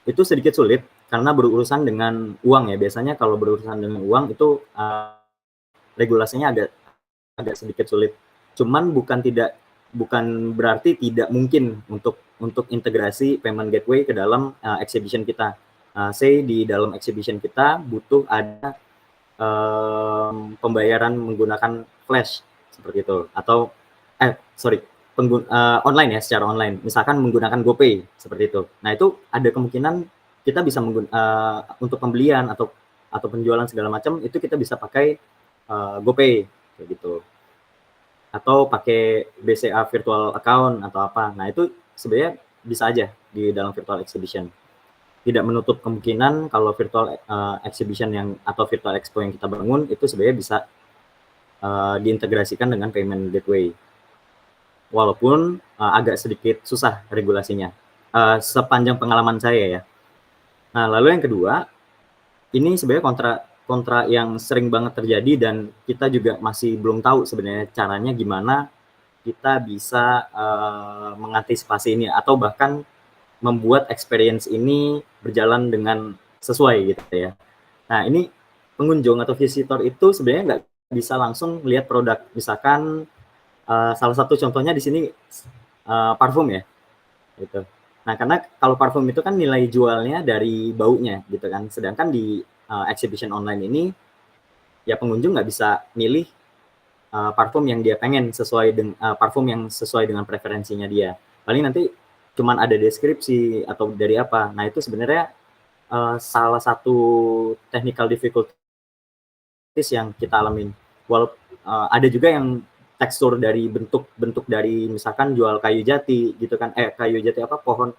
itu sedikit sulit karena berurusan dengan uang ya. Biasanya kalau berurusan dengan uang itu regulasinya agak agak sedikit sulit. Cuman bukan berarti tidak mungkin untuk integrasi payment gateway ke dalam exhibition kita. Say di dalam exhibition kita butuh ada pembayaran menggunakan flash seperti itu, atau online ya, secara online, misalkan menggunakan GoPay seperti itu. Nah itu ada kemungkinan kita bisa untuk pembelian atau penjualan segala macam itu kita bisa pakai GoPay kayak gitu, atau pakai BCA virtual account atau apa. Nah itu sebenarnya bisa aja di dalam virtual exhibition. Tidak menutup kemungkinan kalau virtual exhibition atau virtual expo yang kita bangun itu sebenarnya bisa diintegrasikan dengan payment gateway. Walaupun agak sedikit susah regulasinya, sepanjang pengalaman saya ya. Nah, lalu yang kedua, ini sebenarnya kontra yang sering banget terjadi dan kita juga masih belum tahu sebenarnya caranya gimana kita bisa mengantisipasi ini atau bahkan membuat experience ini berjalan dengan sesuai gitu ya. Nah, ini pengunjung atau visitor itu sebenarnya nggak bisa langsung lihat produk. Misalkan salah satu contohnya di sini parfum ya, gitu. Nah, karena kalau parfum itu kan nilai jualnya dari baunya gitu kan. Sedangkan di exhibition online ini ya pengunjung nggak bisa milih parfum yang dia pengen parfum yang sesuai dengan preferensinya dia. Paling nanti cuman ada deskripsi atau dari apa. Nah, itu sebenarnya salah satu technical difficulties yang kita alamin. Ada juga yang tekstur dari bentuk dari misalkan jual kayu jati gitu kan, kayu jati pohon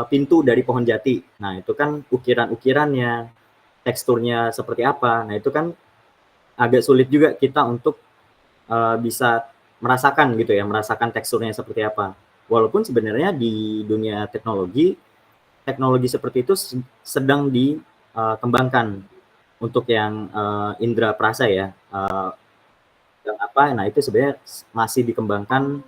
pintu dari pohon jati. Nah itu kan ukirannya, teksturnya seperti apa. Nah itu kan agak sulit juga kita untuk bisa merasakan gitu ya, merasakan teksturnya seperti apa. Walaupun sebenarnya di dunia teknologi seperti itu sedang dikembangkan untuk yang indera perasa ya. Nah itu sebenarnya masih dikembangkan,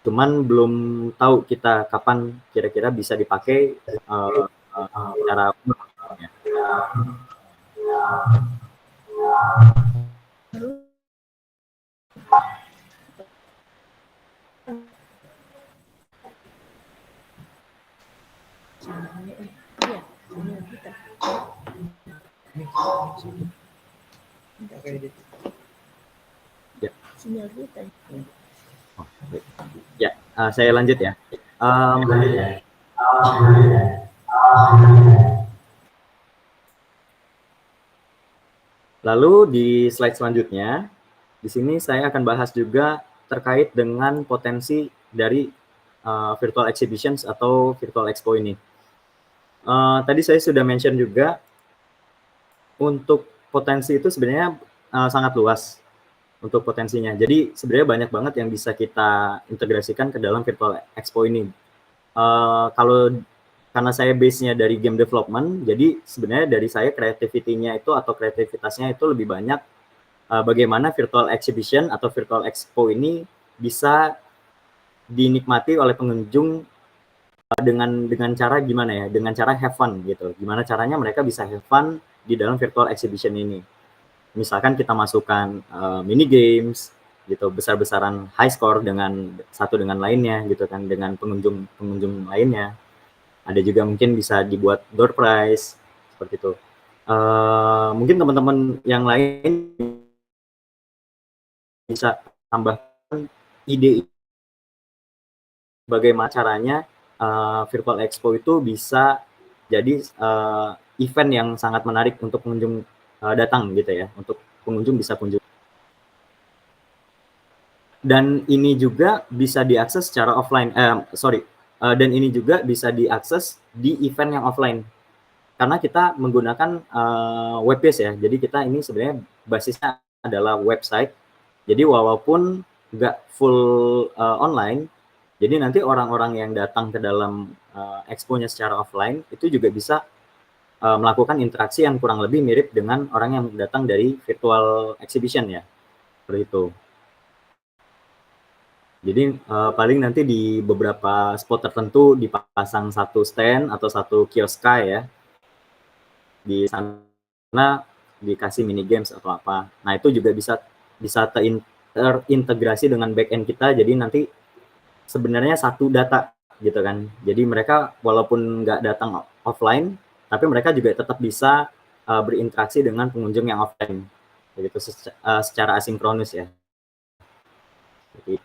cuman belum tahu kita kapan kira-kira bisa dipakai secara ya. Saya lanjut ya. Lalu di slide selanjutnya, di sini saya akan bahas juga terkait dengan potensi dari virtual exhibitions atau virtual expo ini. Tadi saya sudah mention juga untuk potensi itu sebenarnya sangat luas untuk potensinya. Jadi sebenarnya banyak banget yang bisa kita integrasikan ke dalam virtual expo ini. Karena saya base-nya dari game development, jadi sebenarnya dari saya kreativitasnya itu lebih banyak bagaimana virtual exhibition atau virtual expo ini bisa dinikmati oleh pengunjung dengan cara gimana ya, dengan cara have fun gitu. Gimana caranya mereka bisa have fun di dalam virtual exhibition ini. Misalkan kita masukkan mini games gitu, besar-besaran high score satu dengan lainnya gitu kan, dengan pengunjung lainnya. Ada juga mungkin bisa dibuat door prize seperti itu. Mungkin teman-teman yang lain bisa tambahkan ide bagaimana caranya virtual expo itu bisa jadi event yang sangat menarik untuk pengunjung datang gitu ya, untuk pengunjung bisa kunjungi. Dan ini juga bisa diakses secara offline, dan ini juga bisa diakses di event yang offline. Karena kita menggunakan web based ya, jadi kita ini sebenarnya basisnya adalah website. Jadi walaupun nggak full online, jadi nanti orang-orang yang datang ke dalam expo-nya secara offline itu juga bisa melakukan interaksi yang kurang lebih mirip dengan orang yang datang dari virtual exhibition ya, seperti itu. Jadi paling nanti di beberapa spot tertentu dipasang satu stand atau satu kiosk ya. Di sana dikasih mini games atau apa. Nah, itu juga bisa bisa terintegrasi dengan backend kita, jadi nanti sebenarnya satu data gitu kan. Jadi mereka walaupun nggak datang offline, tapi mereka juga tetap bisa berinteraksi dengan pengunjung yang offline, begitu secara asinkronus ya. Jadi,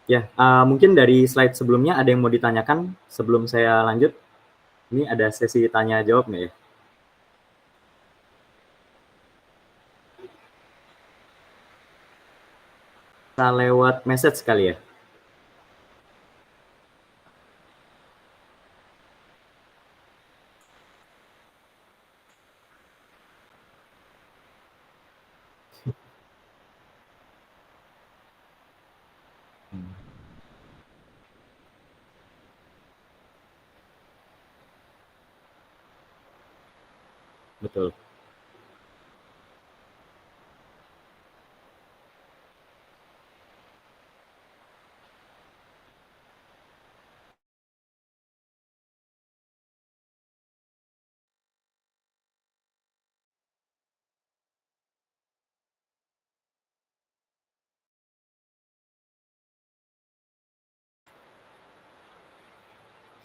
ya, mungkin dari slide sebelumnya ada yang mau ditanyakan sebelum saya lanjut? Ini ada sesi tanya jawab nggak ya? Bisa lewat message kali ya? Hmm, betul.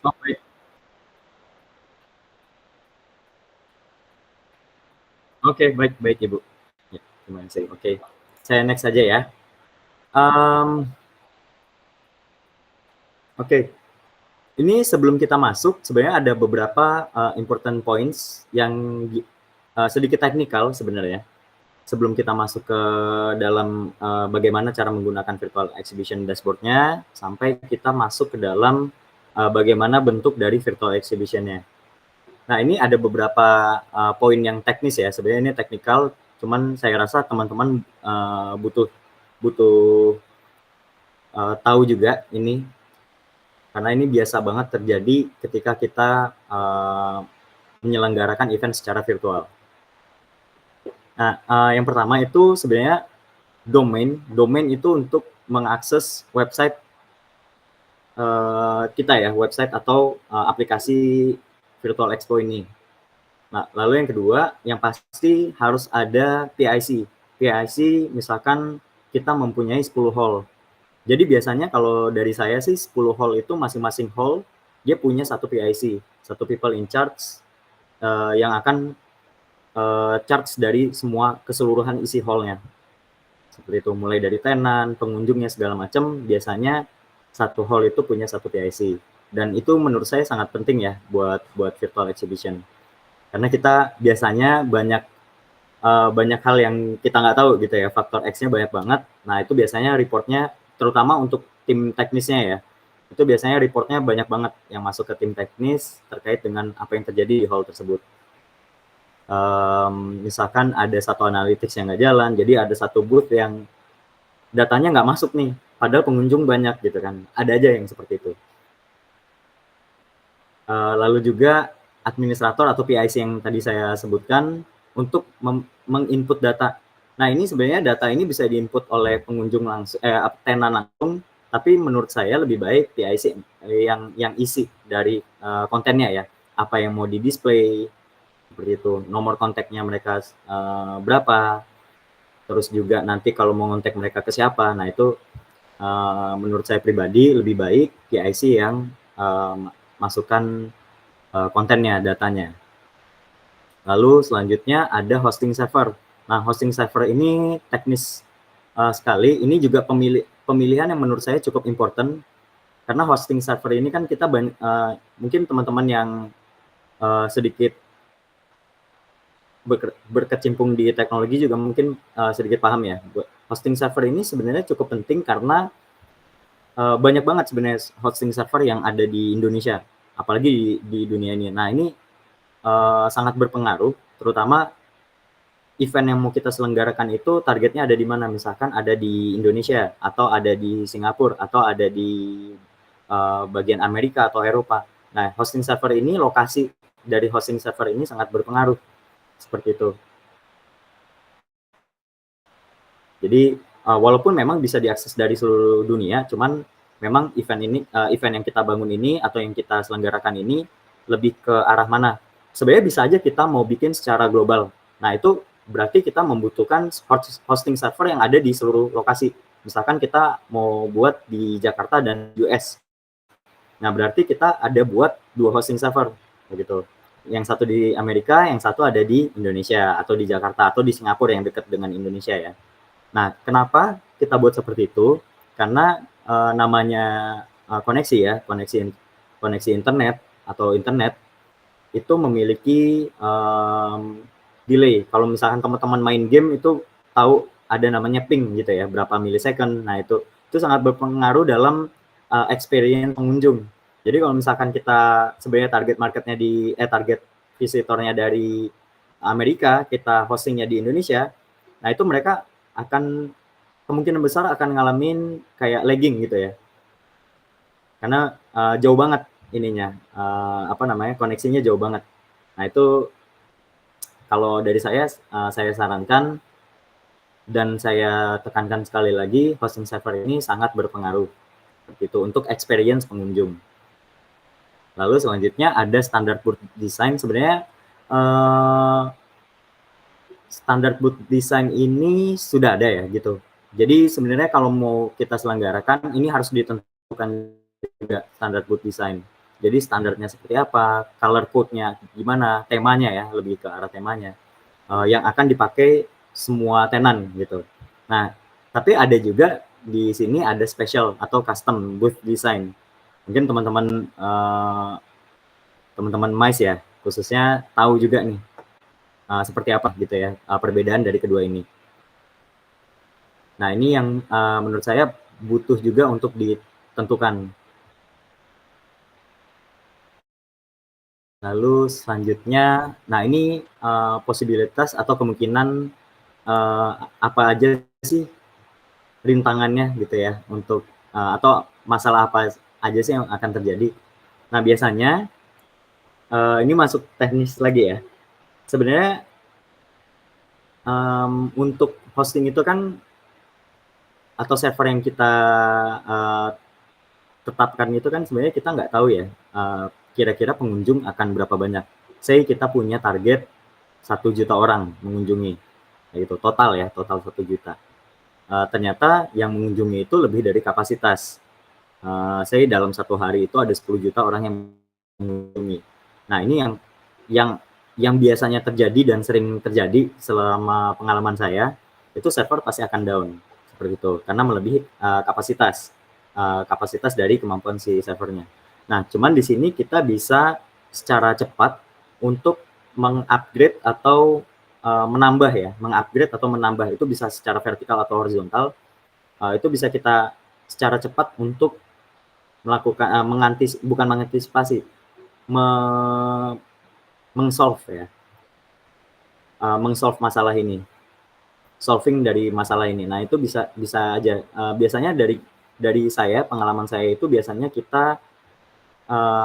Oh, baik. Oke, baik, baik Ibu. Ya, terima kasih. Oke, saya next aja ya. Oke, ini sebelum kita masuk, sebenarnya ada beberapa important points yang sedikit teknikal sebenarnya. Sebelum kita masuk ke dalam bagaimana cara menggunakan virtual exhibition dashboard-nya, sampai kita masuk ke dalam bagaimana bentuk dari virtual exhibition-nya. Nah, ini ada beberapa poin yang teknis ya. Sebenarnya ini teknikal, cuman saya rasa teman-teman butuh butuh tahu juga ini, karena ini biasa banget terjadi ketika kita menyelenggarakan event secara virtual. Nah, yang pertama itu sebenarnya domain. Domain itu untuk mengakses website kita ya, website atau aplikasi Virtual Expo ini. Nah, lalu yang kedua, yang pasti harus ada PIC. PIC misalkan kita mempunyai 10 hall. Jadi biasanya kalau dari saya sih 10 hall itu masing-masing hall dia punya satu PIC, satu people in charge yang akan charge dari semua keseluruhan isi hallnya. Seperti itu, mulai dari tenan, pengunjungnya segala macam, biasanya satu hall itu punya satu PIC. Dan itu menurut saya sangat penting ya buat virtual exhibition. Karena kita biasanya banyak hal yang kita nggak tahu gitu ya, faktor X-nya banyak banget. Nah, itu biasanya reportnya, terutama untuk tim teknisnya ya, itu biasanya reportnya banyak banget yang masuk ke tim teknis terkait dengan apa yang terjadi di hall tersebut. Misalkan ada satu analytics yang nggak jalan, jadi ada satu booth yang datanya nggak masuk nih, padahal pengunjung banyak gitu kan, ada aja yang seperti itu. Lalu juga administrator atau PIC yang tadi saya sebutkan untuk menginput data. Nah, ini sebenarnya data ini bisa diinput oleh pengunjung langsung, tenan langsung, tapi menurut saya lebih baik PIC yang isi dari kontennya ya, apa yang mau di-display, seperti itu, nomor kontaknya mereka berapa, terus juga nanti kalau mau ngontak mereka ke siapa. Nah, itu menurut saya pribadi lebih baik PIC yang masukkan kontennya, datanya. Lalu selanjutnya ada hosting server. Nah, hosting server ini teknis sekali. Ini juga pemilihan yang menurut saya cukup important, karena hosting server ini kan kita mungkin teman-teman yang sedikit berkecimpung di teknologi juga mungkin sedikit paham ya. Hosting server ini sebenarnya cukup penting karena banyak banget sebenarnya hosting server yang ada di Indonesia, apalagi di dunia ini. Nah, ini sangat berpengaruh, terutama event yang mau kita selenggarakan itu targetnya ada di mana, misalkan ada di Indonesia, atau ada di Singapura, atau ada di bagian Amerika atau Eropa. Nah, hosting server ini, lokasi dari hosting server ini sangat berpengaruh, seperti itu. Jadi walaupun memang bisa diakses dari seluruh dunia, cuman memang event yang kita bangun ini atau yang kita selenggarakan ini lebih ke arah mana. Sebenarnya bisa aja kita mau bikin secara global. Nah, itu berarti kita membutuhkan hosting server yang ada di seluruh lokasi. Misalkan kita mau buat di Jakarta dan US. Nah, berarti kita ada buat 2 hosting server begitu. Yang satu di Amerika, yang satu ada di Indonesia atau di Jakarta atau di Singapura yang dekat dengan Indonesia ya. Nah, kenapa kita buat seperti itu? Karena namanya koneksi ya, koneksi internet atau internet itu memiliki delay. Kalau misalkan teman-teman main game itu tahu ada namanya ping gitu ya, berapa milisecond. Nah, itu sangat berpengaruh dalam experience pengunjung. Jadi kalau misalkan kita sebenarnya target visitornya dari Amerika, kita hostingnya di Indonesia, nah itu mereka akan kemungkinan besar akan ngalamin kayak lagging gitu ya. Karena jauh banget ininya, koneksinya jauh banget. Nah itu kalau dari saya sarankan dan saya tekankan sekali lagi, hosting server ini sangat berpengaruh gitu untuk experience pengunjung. Lalu selanjutnya ada standar booth design. Sebenarnya standar booth design ini sudah ada ya gitu. Jadi sebenarnya kalau mau kita selenggarakan ini harus ditentukan juga standar booth design. Jadi standarnya seperti apa, color code-nya gimana, temanya ya, lebih ke arah temanya yang akan dipakai semua tenan gitu. Nah, tapi ada juga di sini ada special atau custom booth design. Mungkin teman-teman MICE ya, khususnya tahu juga nih seperti apa gitu ya perbedaan dari kedua ini. Nah, ini yang menurut saya butuh juga untuk ditentukan. Lalu selanjutnya, nah ini posibilitas atau kemungkinan apa aja sih rintangannya gitu ya untuk atau masalah apa aja sih yang akan terjadi. Nah, biasanya ini masuk teknis lagi ya. Sebenarnya untuk hosting itu kan atau server yang kita tetapkan itu kan sebenarnya kita nggak tahu ya kira-kira pengunjung akan berapa banyak. Say kita punya target 1 juta orang mengunjungi, gitu total 1 juta. Ternyata yang mengunjungi itu lebih dari kapasitas. Say dalam 1 hari itu ada 10 juta orang yang mengunjungi. Nah, ini yang biasanya terjadi dan sering terjadi selama pengalaman saya, itu server pasti akan down seperti itu karena melebihi kapasitas dari kemampuan si servernya. Nah, cuman di sini kita bisa secara cepat untuk mengupgrade atau mengupgrade atau menambah itu bisa secara vertikal atau horizontal. Itu bisa kita secara cepat untuk melakukan bukan mengantisipasi, mengsolve masalah ini, solving dari masalah ini. Nah, itu bisa aja. Biasanya dari pengalaman saya itu biasanya kita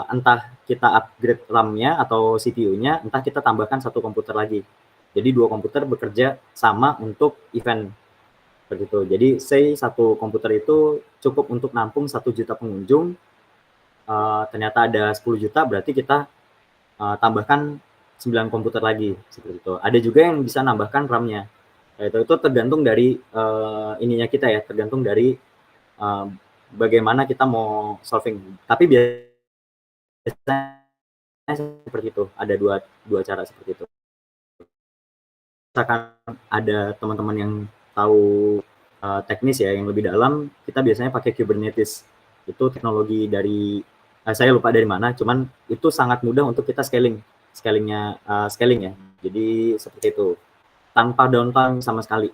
entah kita upgrade RAM-nya atau CPU-nya, entah kita tambahkan 1 komputer lagi. Jadi 2 komputer bekerja sama untuk event begitu. Jadi say 1 komputer itu cukup untuk nampung 1 juta pengunjung. Ternyata ada 10 juta, berarti kita tambahkan 9 komputer lagi seperti itu. Ada juga yang bisa nambahkan RAM-nya. Itu tergantung dari ininya kita ya, tergantung dari bagaimana kita mau solving. Tapi biasanya seperti itu, ada dua cara seperti itu. Misalkan ada teman-teman yang tahu teknis ya, yang lebih dalam, kita biasanya pakai Kubernetes. Itu teknologi dari saya lupa dari mana, cuman itu sangat mudah untuk kita scaling ya. Jadi seperti itu, tanpa downtime sama sekali.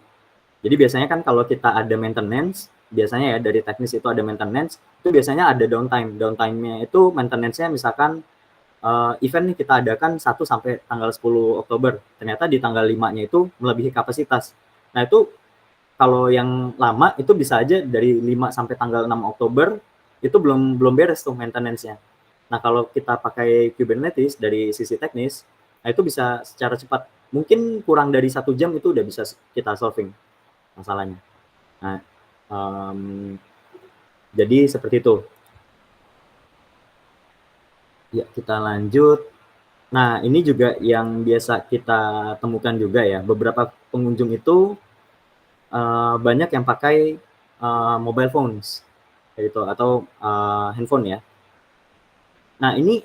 Jadi biasanya kan kalau kita ada maintenance, biasanya ya dari teknis itu ada maintenance, itu biasanya ada downtime. Downtime-nya itu maintenance-nya misalkan event nih kita adakan 1 sampai tanggal 10 Oktober. Ternyata di tanggal 5-nya itu melebihi kapasitas. Nah, itu kalau yang lama itu bisa aja dari 5 sampai tanggal 6 Oktober itu belum beres tuh maintenance-nya. Nah, kalau kita pakai Kubernetes dari sisi teknis, nah itu bisa secara cepat. Mungkin kurang dari 1 jam itu udah bisa kita solving masalahnya. Nah, jadi seperti itu. Ya, kita lanjut. Nah, ini juga yang biasa kita temukan juga ya, beberapa pengunjung itu banyak yang pakai mobile phones, gitu, atau handphone ya. Nah, ini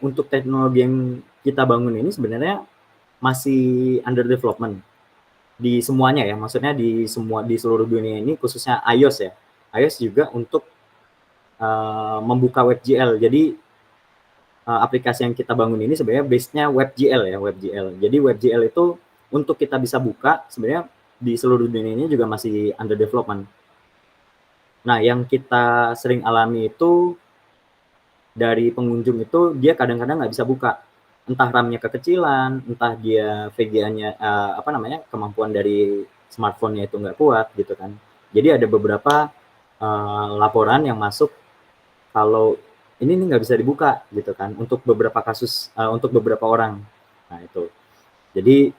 untuk teknologi yang kita bangun ini sebenarnya masih under development di semuanya ya, maksudnya di seluruh dunia ini, khususnya iOS ya. iOS juga untuk membuka WebGL. Jadi aplikasi yang kita bangun ini sebenarnya base-nya WebGL ya, WebGL. Jadi WebGL itu untuk kita bisa buka sebenarnya di seluruh dunia ini juga masih under development. Nah, yang kita sering alami itu dari pengunjung itu dia kadang-kadang nggak bisa buka, entah RAM-nya kekecilan, entah dia VGA-nya kemampuan dari smartphone-nya itu nggak kuat gitu kan. Jadi ada beberapa laporan yang masuk kalau ini nih nggak bisa dibuka gitu kan, untuk beberapa kasus, untuk beberapa orang. Nah itu. Jadi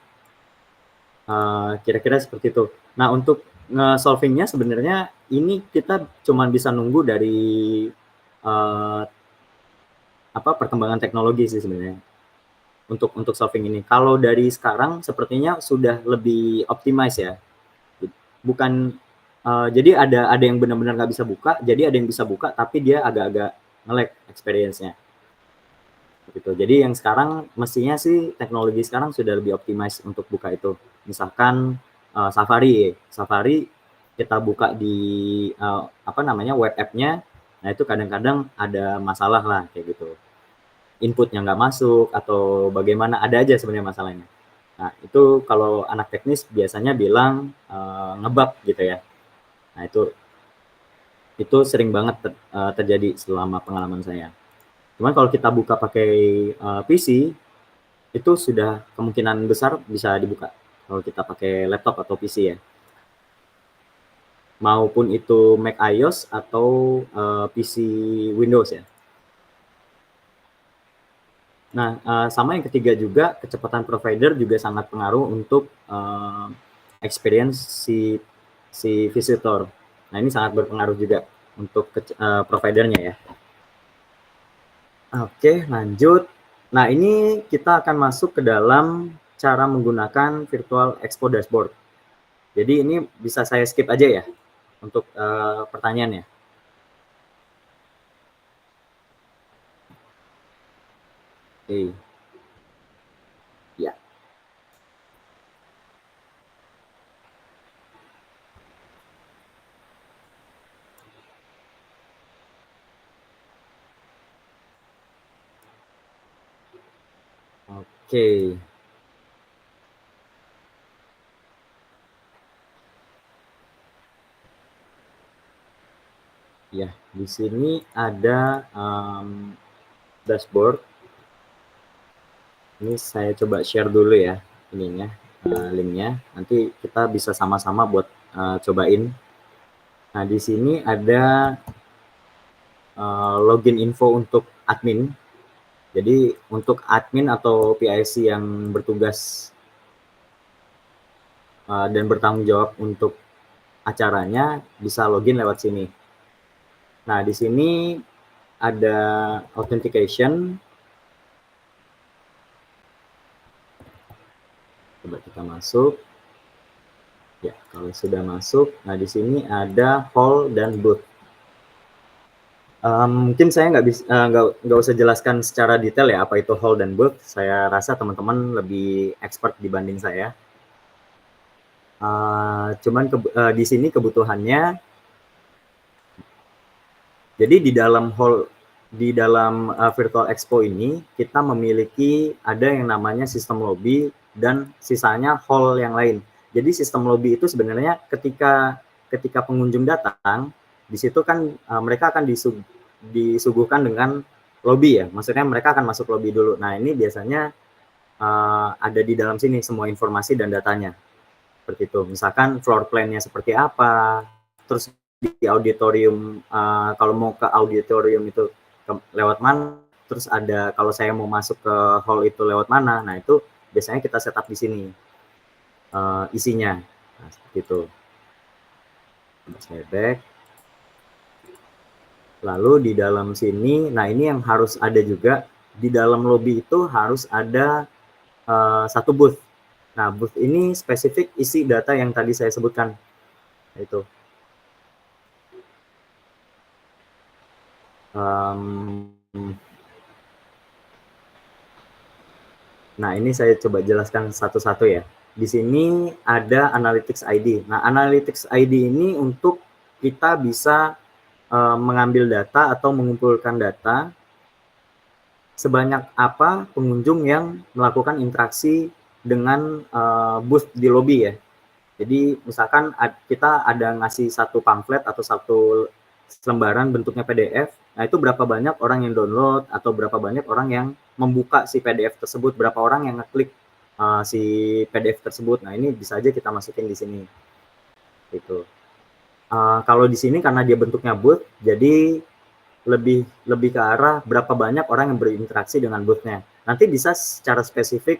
kira-kira seperti itu. Nah, untuk nge-solving-nya sebenarnya ini kita cuman bisa nunggu dari perkembangan teknologi sih sebenarnya untuk solving ini. Kalau dari sekarang sepertinya sudah lebih optimize ya. Bukan jadi ada yang benar-benar nggak bisa buka, jadi ada yang bisa buka tapi dia agak-agak nge-lag experience-nya. Gitu. Jadi yang sekarang mestinya sih teknologi sekarang sudah lebih optimize untuk buka itu. Misalkan Safari kita buka di web app-nya, nah itu kadang-kadang ada masalah lah kayak gitu. Inputnya nggak masuk atau bagaimana, ada aja sebenarnya masalahnya. Nah itu kalau anak teknis biasanya bilang ngebug gitu ya. Nah itu sering banget terjadi selama pengalaman saya. Cuman kalau kita buka pakai PC, itu sudah kemungkinan besar bisa dibuka kalau kita pakai laptop atau PC ya. Maupun itu Mac iOS atau PC Windows ya. Nah, sama yang ketiga juga, kecepatan provider juga sangat pengaruh untuk experience si visitor. Nah, ini sangat berpengaruh juga untuk providernya ya. Oke, lanjut. Nah, ini kita akan masuk ke dalam cara menggunakan Virtual Expo Dashboard. Jadi ini bisa saya skip aja ya untuk pertanyaannya. Oke. Ya. Oke. Ya, di sini ada dashboard. Ini saya coba share dulu ya ininya, linknya. Nanti kita bisa sama-sama buat cobain. Nah, di sini ada login info untuk admin. Jadi untuk admin atau PIC yang bertugas dan bertanggung jawab untuk acaranya bisa login lewat sini. Nah, di sini ada authentication. Coba kita masuk. Ya, kalau sudah masuk, nah di sini ada hall dan booth. Mungkin saya nggak usah jelaskan secara detail ya apa itu hall dan booth. Saya rasa teman-teman lebih expert dibanding saya. Cuman di sini kebutuhannya, jadi di dalam hall, di dalam Virtual Expo ini kita memiliki ada yang namanya sistem lobby dan sisanya hall yang lain. Jadi sistem lobby itu sebenarnya ketika pengunjung datang, di situ kan mereka akan disuguhkan dengan lobby ya, maksudnya mereka akan masuk lobby dulu. Nah ini biasanya ada di dalam sini semua informasi dan datanya. Seperti itu, misalkan floor plan-nya seperti apa, terus di auditorium, kalau mau ke auditorium itu lewat mana, terus ada kalau saya mau masuk ke hall itu lewat mana, nah itu biasanya kita setup di sini isinya, nah, seperti itu. Saya back. Lalu di dalam sini, nah ini yang harus ada juga, di dalam lobby itu harus ada satu booth. Nah, booth ini spesifik isi data yang tadi saya sebutkan. Itu. Nah, ini saya coba jelaskan satu-satu ya. Di sini ada Analytics ID. Nah, Analytics ID ini untuk kita bisa mengambil data atau mengumpulkan data sebanyak apa pengunjung yang melakukan interaksi dengan booth di lobby ya. Jadi misalkan kita ada ngasih satu pamflet atau satu lembaran bentuknya PDF, nah itu berapa banyak orang yang download atau berapa banyak orang yang membuka si PDF tersebut, berapa orang yang ngeklik si PDF tersebut. Nah ini bisa aja kita masukin di sini. Gitu. Kalau di sini karena dia bentuknya booth, jadi lebih ke arah berapa banyak orang yang berinteraksi dengan booth-nya. Nanti bisa secara spesifik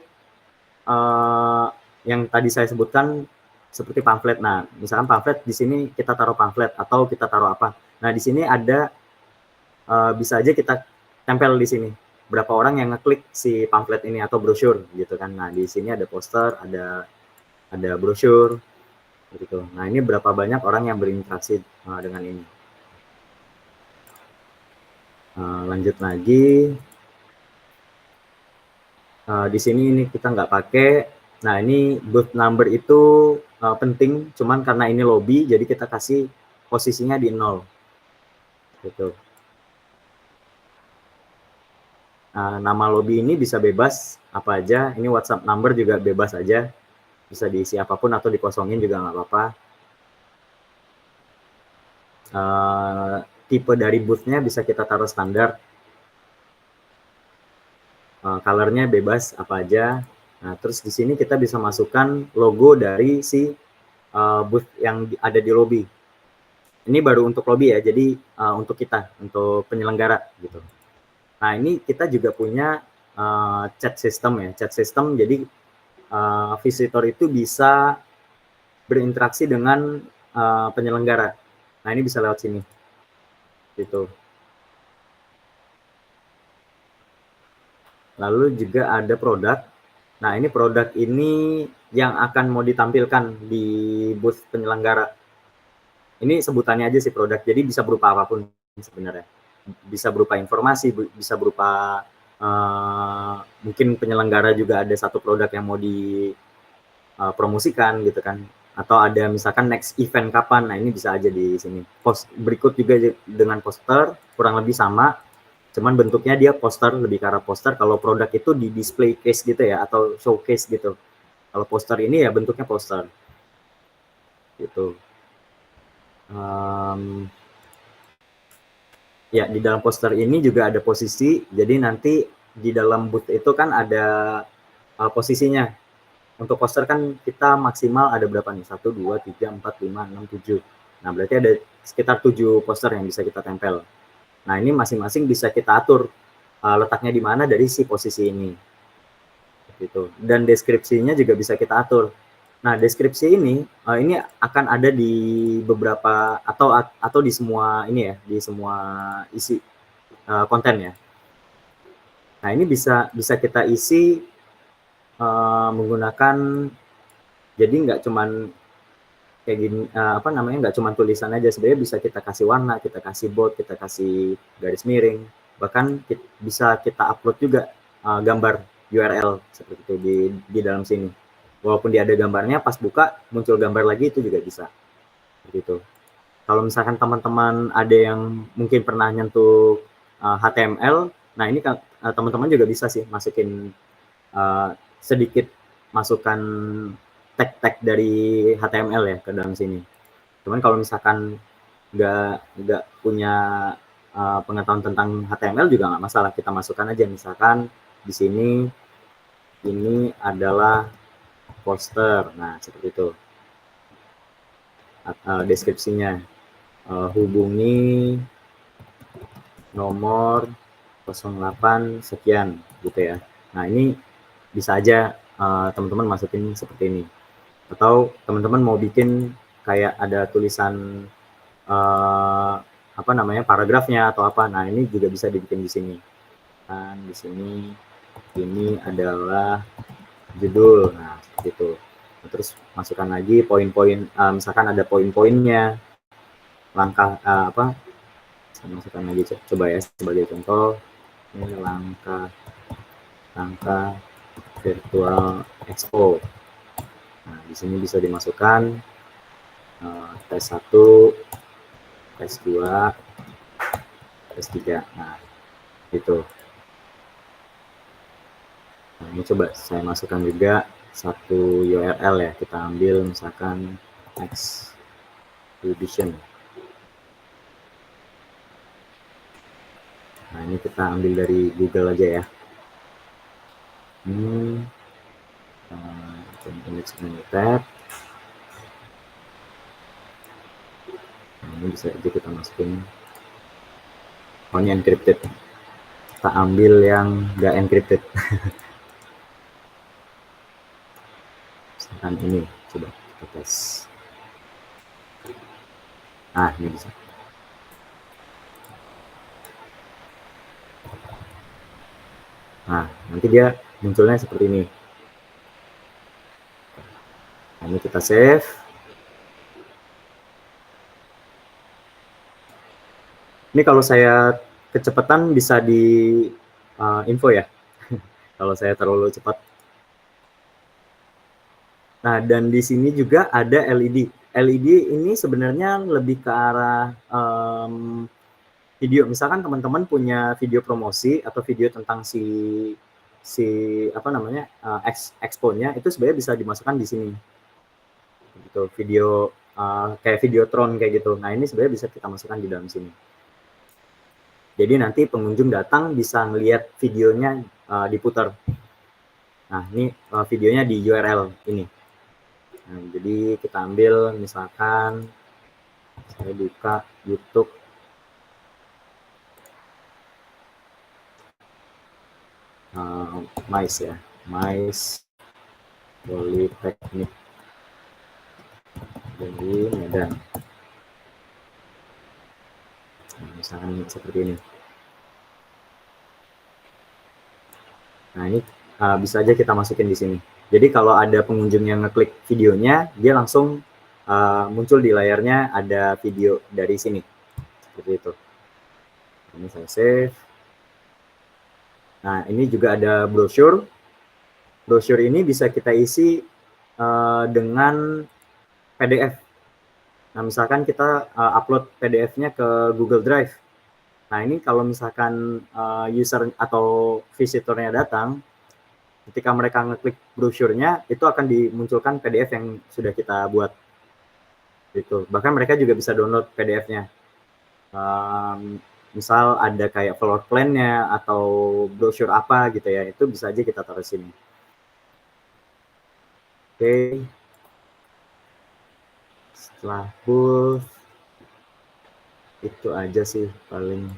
yang tadi saya sebutkan seperti pamflet. Nah, misalkan pamflet di sini kita taruh pamflet atau kita taruh apa. Nah, di sini ada bisa aja kita tempel di sini berapa orang yang ngeklik si pamflet ini atau brosur gitu kan. Nah, di sini ada poster, ada brosur gitu. Nah, ini berapa banyak orang yang berinteraksi dengan ini. Lanjut lagi. Di sini ini kita nggak pakai. Nah, ini booth number itu penting, cuman karena ini lobby, jadi kita kasih posisinya di 0. Gitu. Nama lobby ini bisa bebas apa aja. Ini WhatsApp number juga bebas aja. Bisa diisi apapun atau dikosongin juga nggak apa-apa. Tipe dari booth-nya bisa kita taruh standar. Color-nya bebas apa aja. Nah, terus di sini kita bisa masukkan logo dari si booth yang ada di lobby. Ini baru untuk lobby ya, jadi untuk kita, untuk penyelenggara gitu. Nah, ini kita juga punya chat system ya. Chat system, jadi visitor itu bisa berinteraksi dengan penyelenggara. Nah, ini bisa lewat sini. Gitu. Lalu juga ada produk. Nah, ini produk ini yang akan mau ditampilkan di booth penyelenggara. Ini sebutannya aja sih produk, jadi bisa berupa apapun sebenarnya. Bisa berupa informasi, bisa berupa mungkin penyelenggara juga ada satu produk yang mau dipromosikan gitu kan, atau ada misalkan next event kapan. Nah, ini bisa aja di sini. Berikut juga dengan poster kurang lebih sama, cuman bentuknya dia poster, lebih ke arah poster. Kalau produk itu di display case gitu ya, atau showcase gitu. Kalau poster ini ya bentuknya poster gitu. Ya, di dalam poster ini juga ada posisi, jadi nanti di dalam booth itu kan ada posisinya. Untuk poster kan kita maksimal ada berapa nih? 1, 2, 3, 4, 5, 6, 7. Nah, berarti ada sekitar 7 poster yang bisa kita tempel. Nah, ini masing-masing bisa kita atur letaknya di mana dari si posisi ini. Gitu. Dan deskripsinya juga bisa kita atur. Nah, deskripsi ini akan ada di beberapa atau di semua ini ya, di semua isi konten ya. Nah, ini bisa kita isi menggunakan, jadi nggak cuman kayak gini, nggak cuman tulisan aja. Sebenarnya bisa kita kasih warna, kita kasih bold, kita kasih garis miring, bahkan bisa kita upload juga gambar URL seperti itu di dalam sini. Walaupun dia ada gambarnya, pas buka muncul gambar lagi, itu juga bisa. Begitu. Kalau misalkan teman-teman ada yang mungkin pernah nyentuh HTML, nah ini kan teman-teman juga bisa sih masukin sedikit masukan tag-tag dari HTML ya ke dalam sini. Cuman kalau misalkan nggak punya pengetahuan tentang HTML juga nggak masalah, kita masukkan aja. Misalkan di sini ini adalah poster, nah seperti itu. Deskripsinya, hubungi nomor 08 sekian gitu ya. Nah, ini bisa aja teman-teman masukin seperti ini. Atau teman-teman mau bikin kayak ada tulisan apa namanya, paragrafnya atau apa. Nah, ini juga bisa dibikin di sini. Kan di sini ini adalah judul. Nah, seperti itu. Terus masukkan lagi poin-poin, misalkan ada poin-poinnya, langkah apa? Saya masukkan lagi, coba ya sebagai contoh. Ini langkah virtual expo. Nah, di sini bisa dimasukkan tes 1, tes 2, tes 3. Nah, gitu. Nah, ini coba saya masukkan juga satu URL ya. Kita ambil misalkan exhibition. Nah, ini kita ambil dari Google aja ya. Image tab. Nah, ini bisa aja kita masukin. Oh, ini encrypted. Kita ambil yang nggak encrypted. Misalkan ini, coba kita tes. Nah, ini bisa. Nah, nanti dia munculnya seperti ini. Nah, ini kita save. Ini kalau saya kecepatan bisa di info ya. Kalau saya terlalu cepat. Nah, dan di sini juga ada LED. LED ini sebenarnya lebih ke arah video. Misalkan teman-teman punya video promosi atau video tentang si apa namanya, expo-nya, itu sebenarnya bisa dimasukkan di sini. Gitu, video kayak videotron kayak gitu. Nah, ini sebenarnya bisa kita masukkan di dalam sini. Jadi nanti pengunjung datang bisa ngelihat videonya diputar. Nah, ini videonya di URL ini. Nah, jadi kita ambil misalkan saya buka YouTube MICE ya, MICE Politeknik di Medan. Nah, misalkan seperti ini. Nah, ini bisa aja kita masukin di sini. Jadi kalau ada pengunjung yang ngeklik videonya, dia langsung muncul di layarnya ada video dari sini. Seperti itu. Ini saya save. Nah, ini juga ada brosur. Brosur ini bisa kita isi dengan PDF. Nah, misalkan kita upload PDF-nya ke Google Drive. Nah, ini kalau misalkan user atau visitornya datang, ketika mereka ngeklik brosurnya, itu akan dimunculkan PDF yang sudah kita buat. Gitu. Bahkan mereka juga bisa download PDF-nya. Misal ada kayak floor plan-nya atau brosur apa gitu ya, itu bisa aja kita taruh sini. Oke. Setelah booth, itu aja sih paling.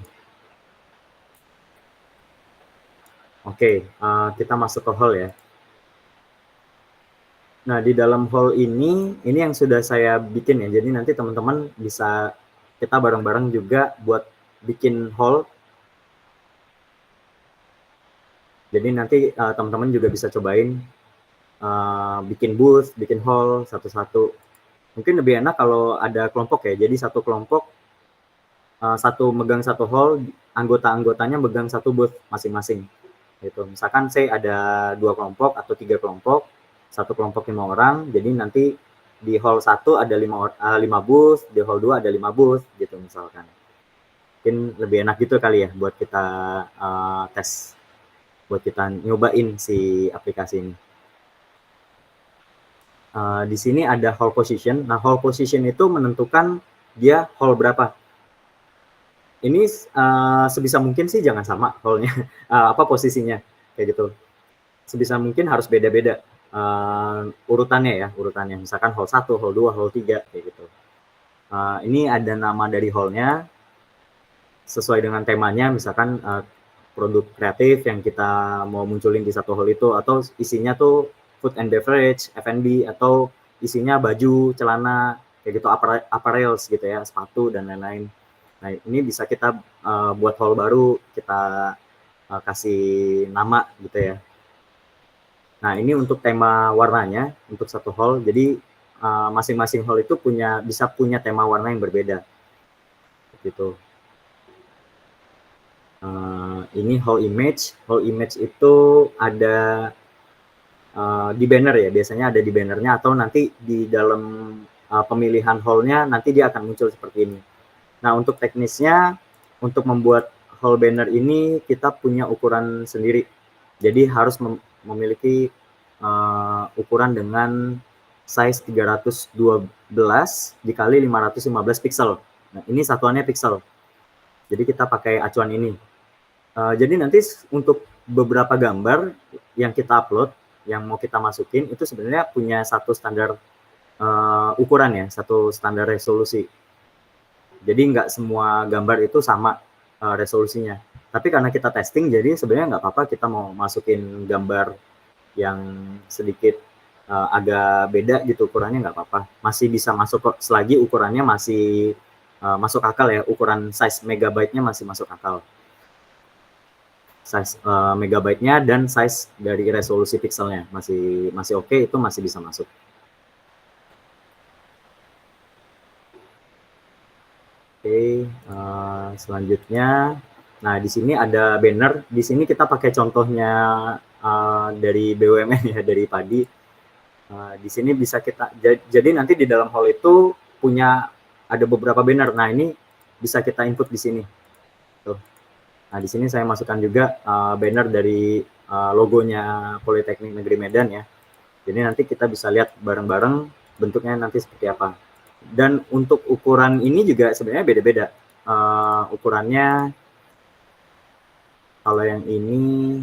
Oke, kita masuk ke hall ya. Nah, di dalam hall ini yang sudah saya bikin ya. Jadi nanti teman-teman bisa kita bareng-bareng juga buat bikin hall. Jadi nanti teman-teman juga bisa cobain bikin booth, bikin hall satu-satu. Mungkin lebih enak kalau ada kelompok ya. Jadi satu kelompok satu megang satu hall, anggota-anggotanya megang satu booth masing-masing. Gitu. Misalkan saya ada 2 kelompok atau 3 kelompok, satu kelompok 5 orang, jadi nanti di hall 1 ada 5 booth, di hall 2 ada 5 booth gitu misalkan. Mungkin lebih enak gitu kali ya buat kita tes, buat kita nyobain si aplikasi ini. Di sini ada hall position. Nah, hall position itu menentukan dia hall berapa. Ini sebisa mungkin sih jangan sama hallnya, apa posisinya kayak gitu. Sebisa mungkin harus beda-beda urutannya ya, urutannya. Misalkan hall 1, hall 2, hall 3 kayak gitu. Ini ada nama dari hallnya sesuai dengan temanya, misalkan produk kreatif yang kita mau munculin di satu hall itu, atau isinya tuh food and beverage, F&B, atau isinya baju, celana kayak gitu, apparels gitu ya, sepatu dan lain-lain. Nah, ini bisa kita buat hall baru, kita kasih nama gitu ya. Nah, ini untuk tema warnanya, untuk satu hall. Jadi masing-masing hall itu bisa punya tema warna yang berbeda. Gitu. Ini hall image. Hall image itu ada di banner ya, biasanya ada di bannernya, atau nanti di dalam pemilihan hall-nya nanti dia akan muncul seperti ini. Nah, untuk teknisnya, untuk membuat hall banner ini kita punya ukuran sendiri. Jadi harus memiliki ukuran dengan size 312 dikali 515 pixel. Nah, ini satuannya pixel. Jadi kita pakai acuan ini. Jadi nanti untuk beberapa gambar yang kita upload, yang mau kita masukin, itu sebenarnya punya satu standar ukuran ya, satu standar resolusi. Jadi nggak semua gambar itu sama resolusinya. Tapi karena kita testing, jadi sebenarnya nggak apa-apa kita mau masukin gambar yang sedikit agak beda gitu ukurannya, nggak apa-apa. Masih bisa masuk kok, selagi ukurannya masih masuk akal ya, ukuran size megabyte-nya masih masuk akal. Size megabyte-nya dan size dari resolusi pixelnya masih oke, itu masih bisa masuk. Oke, selanjutnya, nah di sini ada banner. Di sini kita pakai contohnya dari BUMN ya, dari padi. Di sini bisa kita, jadi nanti di dalam hall itu ada beberapa banner. Nah, ini bisa kita input di sini. Tuh. Nah, di sini saya masukkan juga banner dari logonya Politeknik Negeri Medan ya. Jadi nanti kita bisa lihat bareng-bareng bentuknya nanti seperti apa. Dan untuk ukuran ini juga sebenarnya beda-beda. Ukurannya, kalau yang ini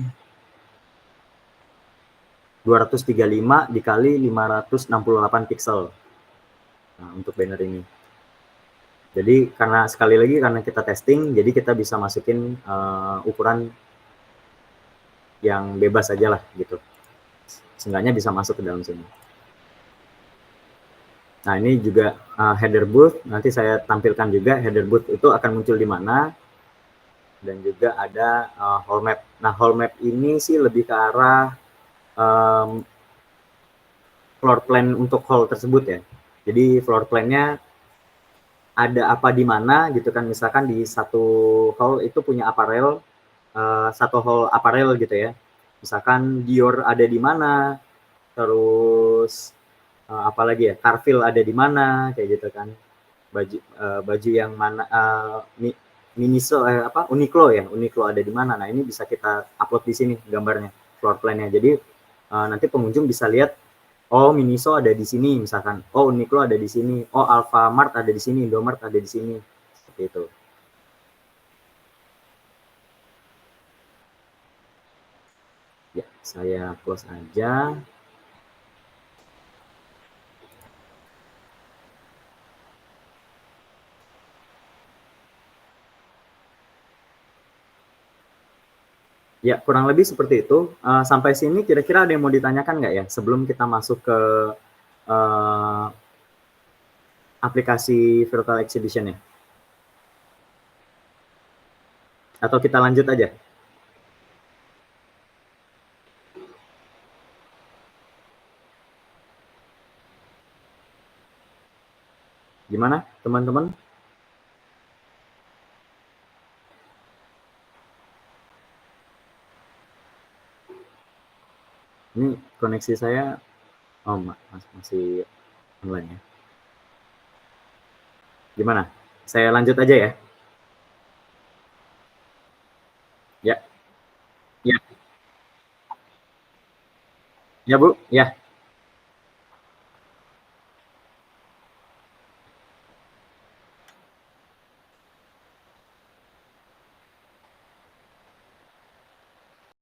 235 dikali 568 pixel. Nah, untuk banner ini. Jadi sekali lagi karena kita testing, jadi kita bisa masukin ukuran yang bebas aja lah gitu. Seenggaknya bisa masuk ke dalam sini. Nah, ini juga header booth. Nanti saya tampilkan juga header booth itu akan muncul di mana. Dan juga ada hall map. Nah, hall map ini sih lebih ke arah floor plan untuk hall tersebut ya. Jadi floor plan-nya ada apa di mana gitu kan, misalkan di satu hall itu punya apparel, satu hall apparel gitu ya, misalkan Dior ada di mana, terus apalagi ya, Carville ada di mana, kayak gitu kan, baju yang mana, Miniso Uniqlo ya, Uniqlo ada di mana. Nah, ini bisa kita upload di sini gambarnya, floor plan-nya. Jadi nanti pengunjung bisa lihat, oh Miniso ada di sini misalkan, oh Uniqlo ada di sini, oh Alfamart ada di sini, Indomart ada di sini, seperti itu. Ya, saya close aja. Ya, kurang lebih seperti itu. Sampai sini kira-kira ada yang mau ditanyakan nggak ya sebelum kita masuk ke aplikasi virtual exhibition-nya? Atau kita lanjut aja? Gimana, teman-teman? Ini koneksi saya, oh masih online ya. Gimana? Saya lanjut aja ya? Ya. Ya. Ya, Bu. Ya.